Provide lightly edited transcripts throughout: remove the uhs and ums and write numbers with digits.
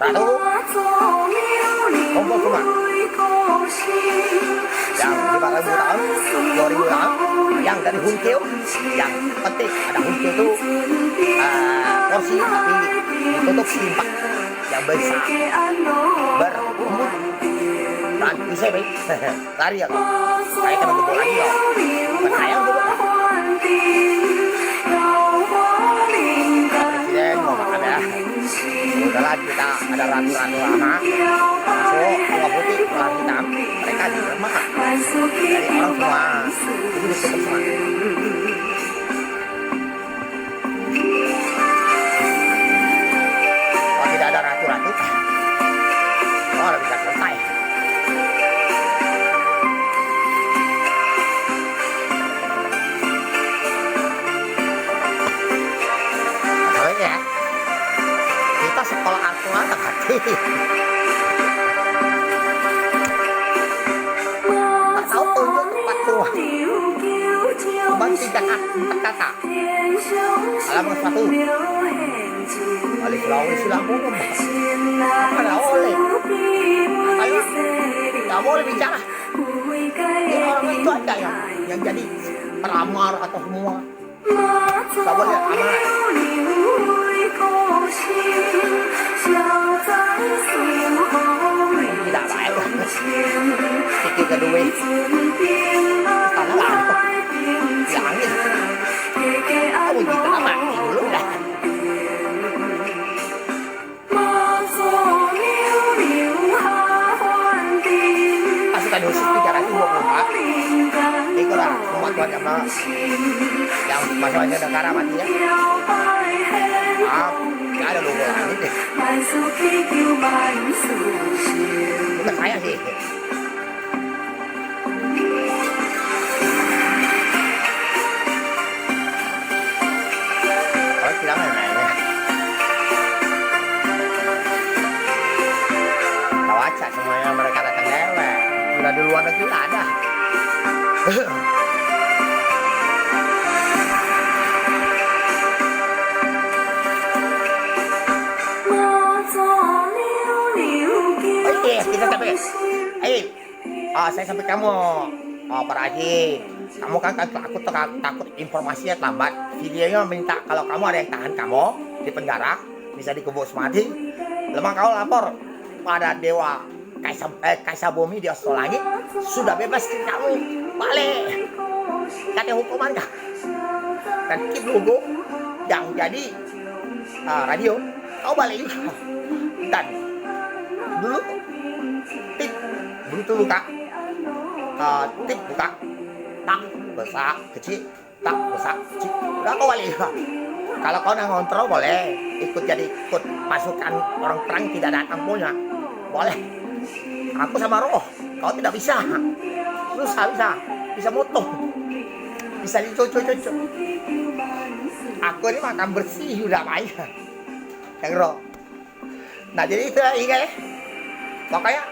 Ratu, kumpul semua. Yang 5.000 tahun, 2.000 tahun, yang dari Hunkil, yang penting ada Hunkil itu porsi tapi ditutup selimpak yang besar, berumur dan bisa baik lari ya kok. Saya kena gebuk lagi ya, bukan saya yang gebuk. Presiden mau makan ya. Udahlah kita ada ratu-ratu lama masuk tua putih tua hitam mereka di rumah dari orang semua itu ditutup semua. Kalau tidak ada ratu-ratu oh bisa selesai. Ya kita sekolah Al-Quran hati tak tahu tunjuk tempat tua bang 3 kata alamat sepatu balik Sulawesi Silampung apa dah oleh ayo tak boleh bicara ini orang itu aja yang jadi peramar atau semua tak boleh amanah. Tidak baik pikir kedua karena lah bilangin kamu kita mati dulu dah pasukan khusus 324 itulah kematian yang masalahnya negara mati ya nggak ada logo langit deh bukan saya sih kalau bilang lainnya tahu aja semuanya mereka datang lewat udah di luar negeri ada kita sampai saya sampai kamu Pak Haji kamu kan takut informasinya lambat videonya minta kalau kamu ada yang tahan kamu di penjara bisa dikebuk mati lemah kau lapor pada dewa Kaisar Bumi di Astrolangit sudah bebaskan kamu balik ada hukuman kah dan keep logo yang jadi radio kau balik juga dan dulu tip begitu luka tip buka tak besar kecil tak besar kecil udah kau balik kalau kau nak ngontrol boleh ikut pasukan orang perang tidak datang punya boleh aku sama roh kau tidak bisa bisa motong bisa dicocok aku ini makan bersih udah baik yang roh nah jadi itu ya makanya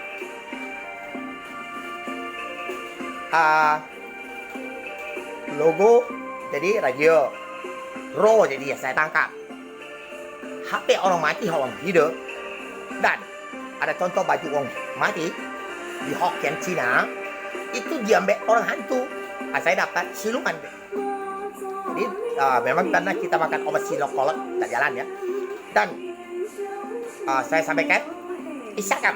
logo jadi radio roh jadi ya saya tangkap HP orang mati orang hidup dan ada contoh baju orang mati di Hokkien Cina itu diambil orang hantu saya dapat siluman jadi memang karena kita makan obat silokolot tak jalan ya dan saya sampaikan isyakan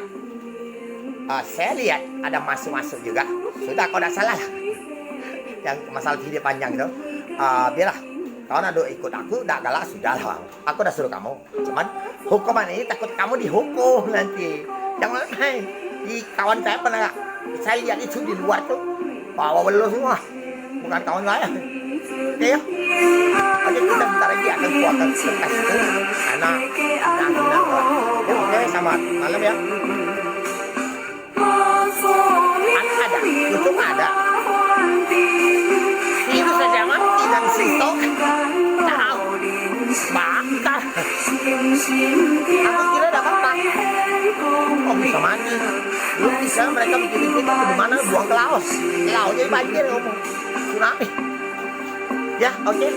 saya lihat ada masuk juga sudah kau tidak salah yang masalah video panjang itu biarlah kau nak ikut aku tak galak sudah lah aku dah suruh kamu cuman hukuman ini takut kamu dihukum nanti jangan main di kawan saya pernah saya lihat itu di luar tuh bawa belur semua bukan kawan saya oke ya Oke, kita bentar lagi akan keluarkan kertas itu karena udah final lah. Ya, oke, selamat malam ya. Ada, YouTube ada. Virus saja mati dan TikTok tahu bakal. Aku kira dapat apa? Oh, bisa mandi. Belum bisa mereka bikin itu di mana buang ke laut. Laut jadi banjir kamu. Tsunami. Ya, oke.